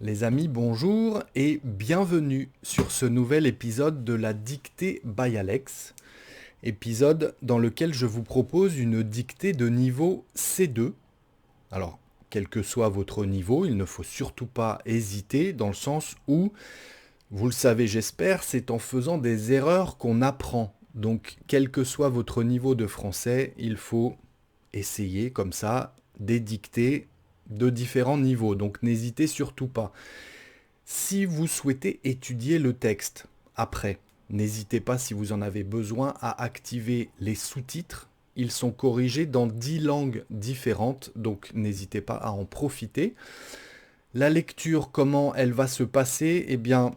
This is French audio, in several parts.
Les amis, bonjour et bienvenue sur ce nouvel épisode de la dictée by Alex, épisode dans lequel je vous propose une dictée de niveau C2. Alors, quel que soit votre niveau, il ne faut surtout pas hésiter dans le sens où, vous le savez j'espère, c'est en faisant des erreurs qu'on apprend. Donc, quel que soit votre niveau de français, il faut essayer comme ça des dictées de différents niveaux. Donc, n'hésitez surtout pas. Si vous souhaitez étudier le texte après, n'hésitez pas si vous en avez besoin à activer les sous-titres. Ils sont corrigés dans 10 langues différentes, donc n'hésitez pas à en profiter. La lecture, comment elle va se passer? Eh bien,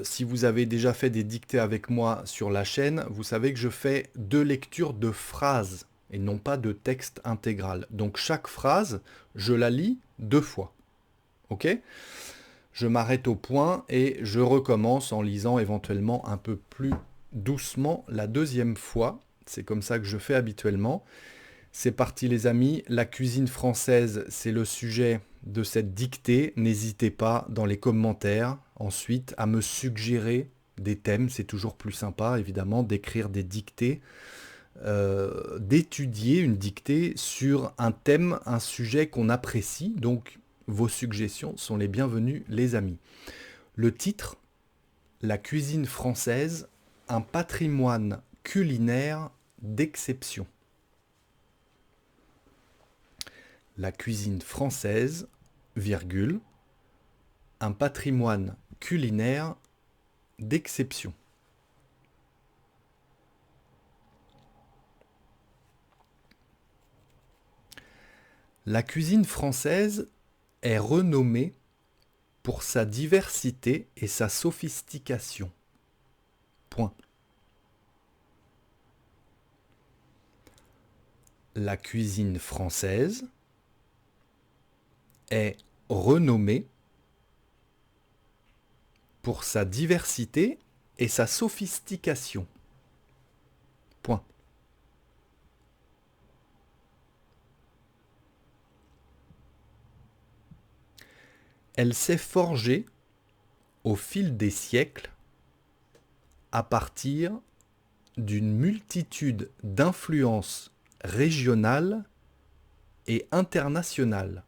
si vous avez déjà fait des dictées avec moi sur la chaîne, vous savez que je fais 2 lectures de phrases et non pas de texte intégral. Donc chaque phrase, je la lis 2 fois. Ok? Je m'arrête au point et je recommence en lisant éventuellement un peu plus doucement la deuxième fois. C'est comme ça que je fais habituellement. C'est parti les amis, la cuisine française, c'est le sujet de cette dictée. N'hésitez pas dans les commentaires ensuite à me suggérer des thèmes. C'est toujours plus sympa évidemment d'écrire des dictées, d'étudier une dictée sur un thème, un sujet qu'on apprécie. Donc vos suggestions sont les bienvenues les amis. Le titre, La cuisine française, un patrimoine culinaire d'exception. La cuisine française, virgule, un patrimoine culinaire d'exception. La cuisine française est renommée pour sa diversité et sa sophistication. Point. La cuisine française est renommée pour sa diversité et sa sophistication. Point. Elle s'est forgée au fil des siècles à partir d'une multitude d'influences régionales et internationales.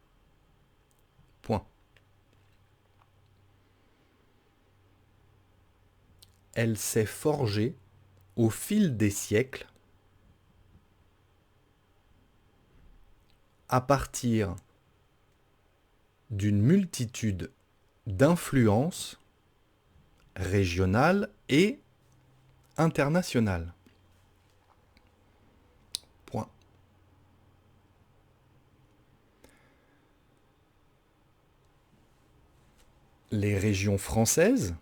Point. Elle s'est forgée au fil des siècles à partir d'une multitude d'influences régionales et internationales. Point. Les régions françaises,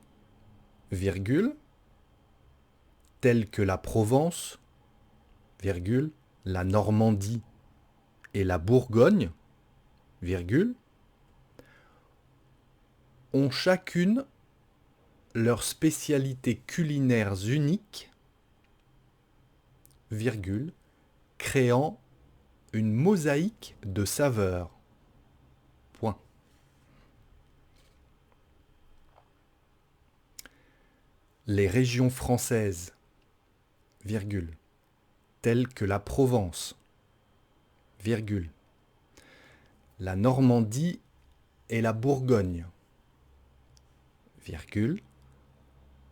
virgule, telles que la Provence, virgule, la Normandie et la Bourgogne, virgule, ont chacune leurs spécialités culinaires uniques, virgule, créant une mosaïque de saveurs. Point. Les régions françaises, virgule, telles que la Provence, virgule, la Normandie et la Bourgogne, virgule,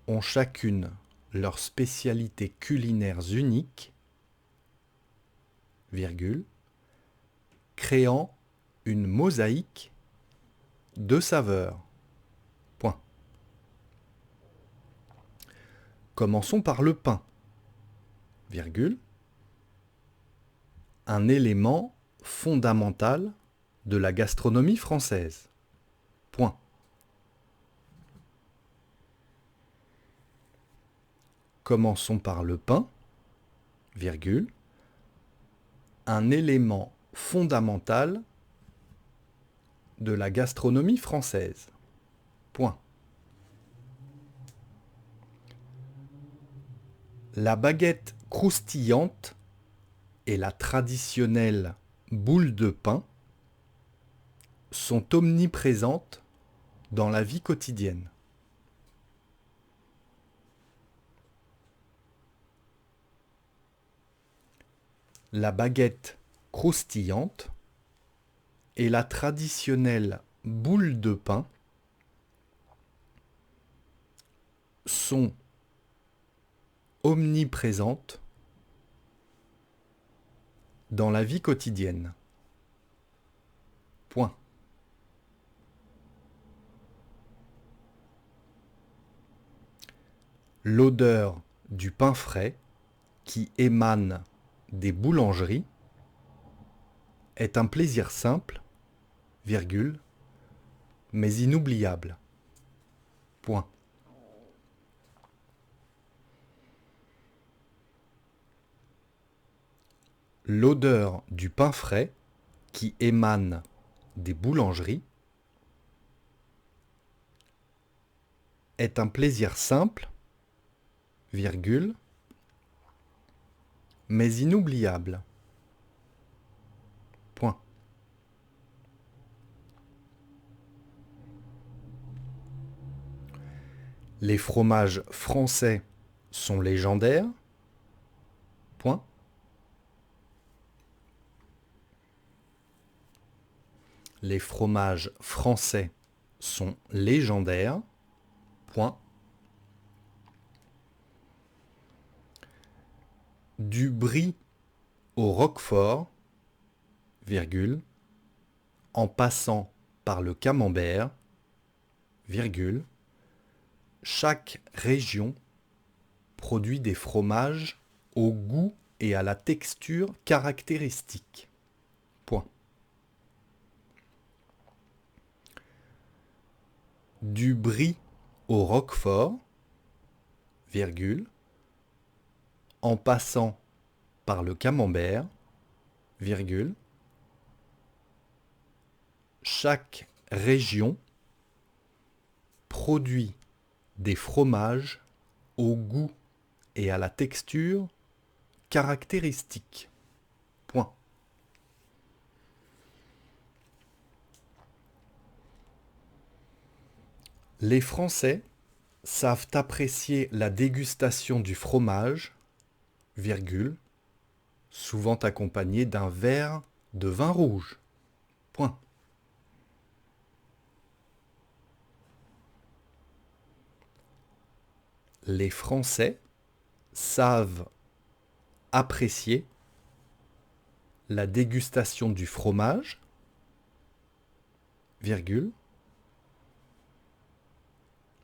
ont chacune leurs spécialités culinaires uniques, virgule, créant une mosaïque de saveurs. Point. Commençons par le pain, virgule, un élément fondamental de la gastronomie française. Point. Commençons par le pain, virgule, un élément fondamental de la gastronomie française. Point. La baguette croustillante et la traditionnelle boule de pain sont omniprésentes dans la vie quotidienne. La baguette croustillante et la traditionnelle boule de pain sont omniprésentes dans la vie quotidienne. Point. L'odeur du pain frais qui émane des boulangeries est un plaisir simple, virgule, mais inoubliable. Point. L'odeur du pain frais qui émane des boulangeries est un plaisir simple, virgule, mais inoubliable. Point. Les fromages français sont légendaires. Point. Les fromages français sont légendaires. Point. Du brie au roquefort, virgule, en passant par le camembert, virgule, chaque région produit des fromages au goût et à la texture caractéristiques. Point. Du brie au roquefort, virgule, en passant par le camembert, virgule, chaque région produit des fromages au goût et à la texture caractéristiques. Point. Les Français savent apprécier la dégustation du fromage, virgule, souvent accompagné d'un verre de vin rouge. Point. Les Français savent apprécier la dégustation du fromage, virgule,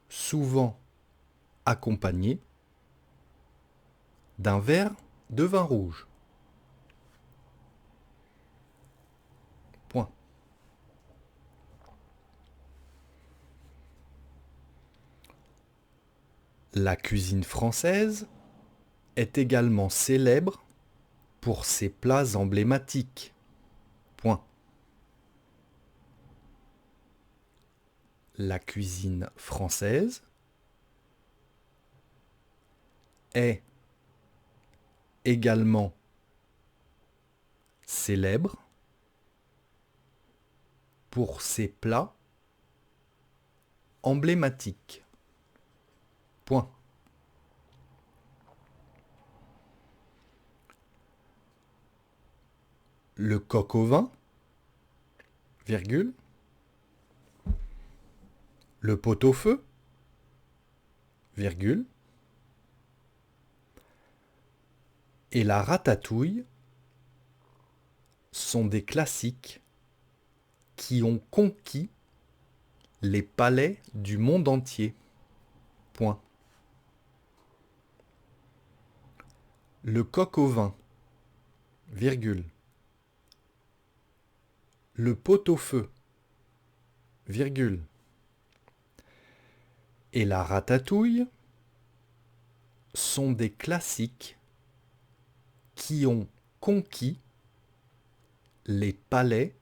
souvent accompagné d'un verre de vin rouge. Point. La cuisine française est également célèbre pour ses plats emblématiques. Point. La cuisine française est également célèbre pour ses plats emblématiques. Point. Le coq au vin, virgule, le pot-au-feu, virgule, et la ratatouille sont des classiques qui ont conquis les palais du monde entier. Point. Le coq au vin, virgule, le pot-au-feu, virgule, et la ratatouille sont des classiques qui ont conquis les palais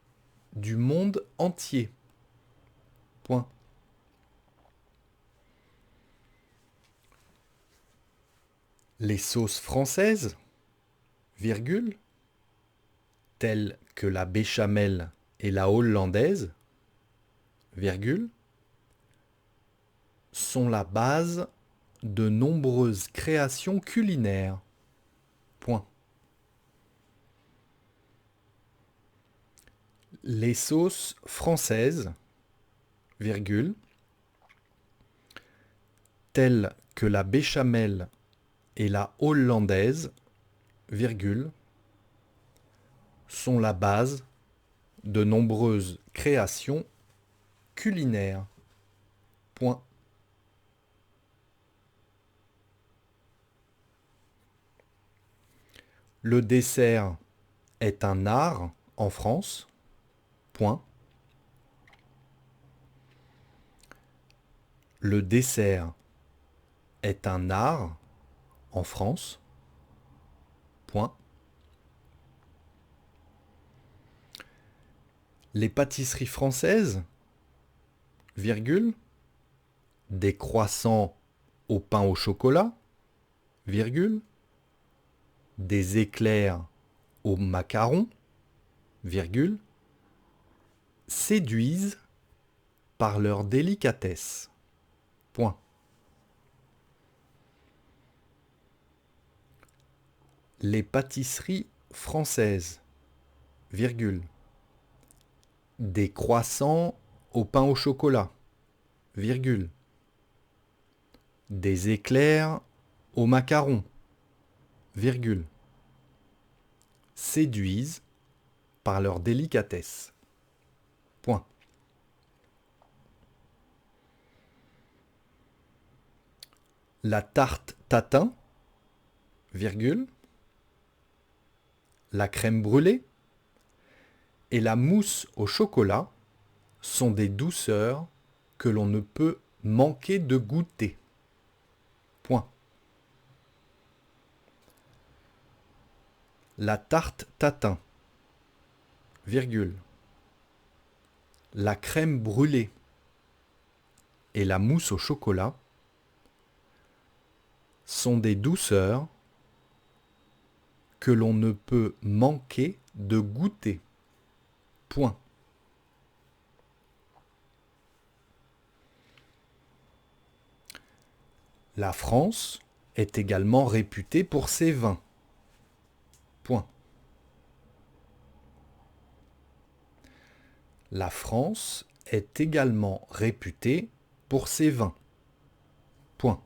du monde entier. Point. Les sauces françaises, virgule, telles que la béchamel et la hollandaise, virgule, sont la base de nombreuses créations culinaires. Point. Les sauces françaises, virgule, telles que la béchamel et la hollandaise, virgule, sont la base de nombreuses créations culinaires. Point. Le dessert est un art en France. Point. Le dessert est un art en France. Point. Les pâtisseries françaises, virgule, des croissants au pain au chocolat, virgule, des éclairs au macaron, virgule, séduisent par leur délicatesse. Point. Les pâtisseries françaises, virgule, des croissants au pain au chocolat, virgule, des éclairs au macaron, virgule, séduisent par leur délicatesse. Point. La tarte tatin, virgule, la crème brûlée et la mousse au chocolat sont des douceurs que l'on ne peut manquer de goûter. Point. La tarte tatin, virgule, la crème brûlée et la mousse au chocolat sont des douceurs que l'on ne peut manquer de goûter. Point. La France est également réputée pour ses vins. Point. La France est également réputée pour ses vins. Point.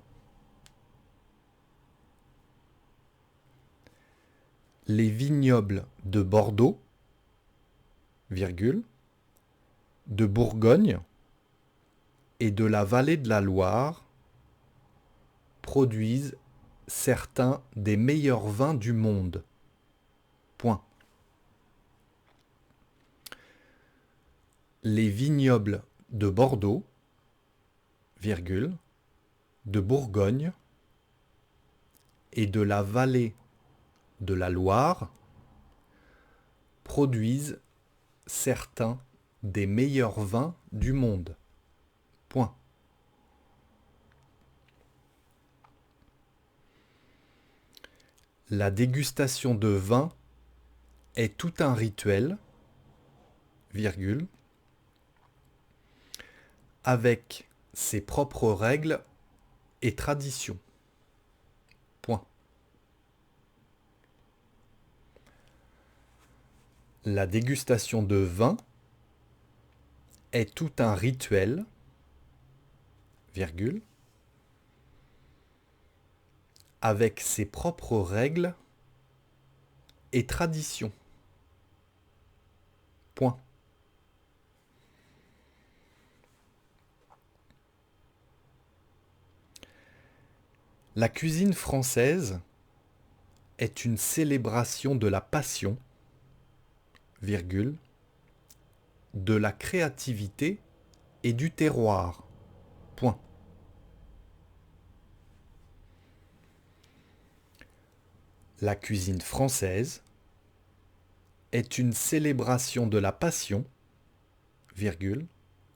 Les vignobles de Bordeaux, virgule, de Bourgogne et de la vallée de la Loire produisent certains des meilleurs vins du monde. Point. Les vignobles de Bordeaux, virgule, de Bourgogne et de la vallée de la Loire produisent certains des meilleurs vins du monde. Point. La dégustation de vin est tout un rituel, virgule, avec ses propres règles et traditions. Point. La dégustation de vin est tout un rituel, virgule, avec ses propres règles et traditions. Point. La cuisine française est une célébration de la passion, virgule, de la créativité et du terroir. Point. La cuisine française est une célébration de la passion, virgule,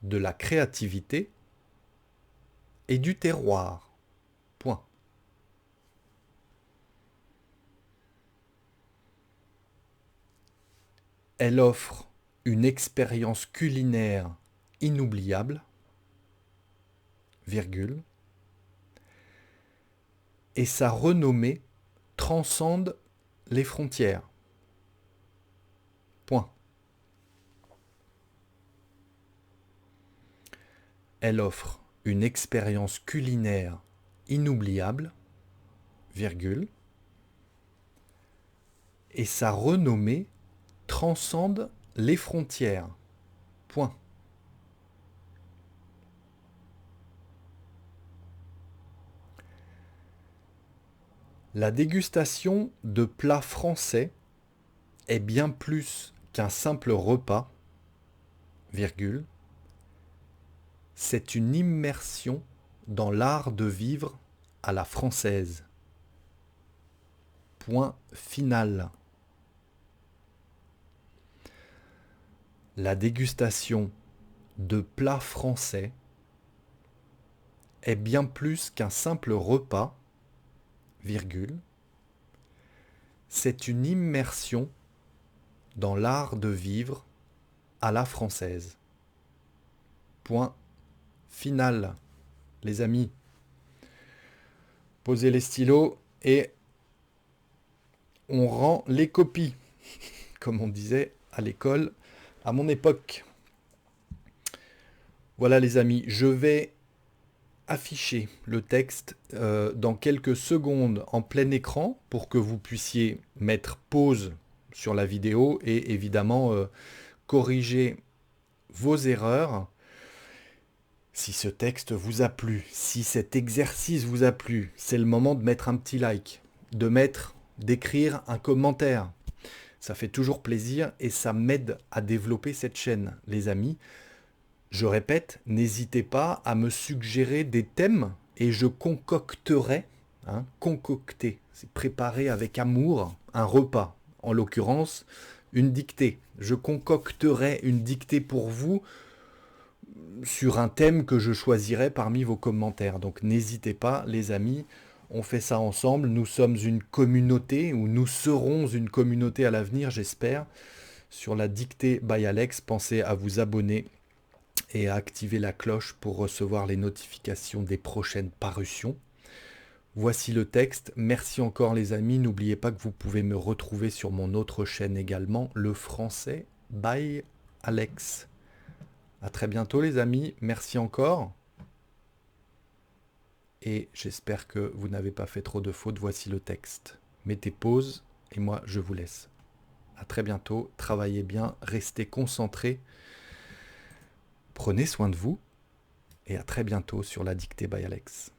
de la créativité et du terroir. Point. Elle offre une expérience culinaire inoubliable, virgule, et sa renommée transcende les frontières. Point. Elle offre une expérience culinaire inoubliable, virgule, et sa renommée transcende les frontières. Point. La dégustation de plats français est bien plus qu'un simple repas, virgule, c'est une immersion dans l'art de vivre à la française. Point final. La dégustation de plats français est bien plus qu'un simple repas, virgule, c'est une immersion dans l'art de vivre à la française. Point final, les amis. Posez les stylos et on rend les copies, comme on disait à l'école à mon époque. Voilà les amis, je vais afficher le texte dans quelques secondes en plein écran pour que vous puissiez mettre pause sur la vidéo et évidemment corriger vos erreurs. Si ce texte vous a plu, si cet exercice vous a plu, c'est le moment de mettre un petit like, d'écrire un commentaire. Ça fait toujours plaisir et ça m'aide à développer cette chaîne, les amis. Je répète, n'hésitez pas à me suggérer des thèmes et je concocterai, concocter, c'est préparer avec amour un repas, en l'occurrence une dictée. Je concocterai une dictée pour vous sur un thème que je choisirai parmi vos commentaires. Donc n'hésitez pas les amis, on fait ça ensemble, nous sommes une communauté, ou nous serons une communauté à l'avenir j'espère, sur la dictée by Alex. Pensez à vous abonner et à activer la cloche pour recevoir les notifications des prochaines parutions. Voici le texte. Merci encore les amis. N'oubliez pas que vous pouvez me retrouver sur mon autre chaîne également, le français by Alex. À très bientôt les amis. Merci encore. Et j'espère que vous n'avez pas fait trop de fautes. Voici le texte. Mettez pause et moi je vous laisse. À très bientôt. Travaillez bien. Restez concentrés. Prenez soin de vous et à très bientôt sur la dictée by Alex.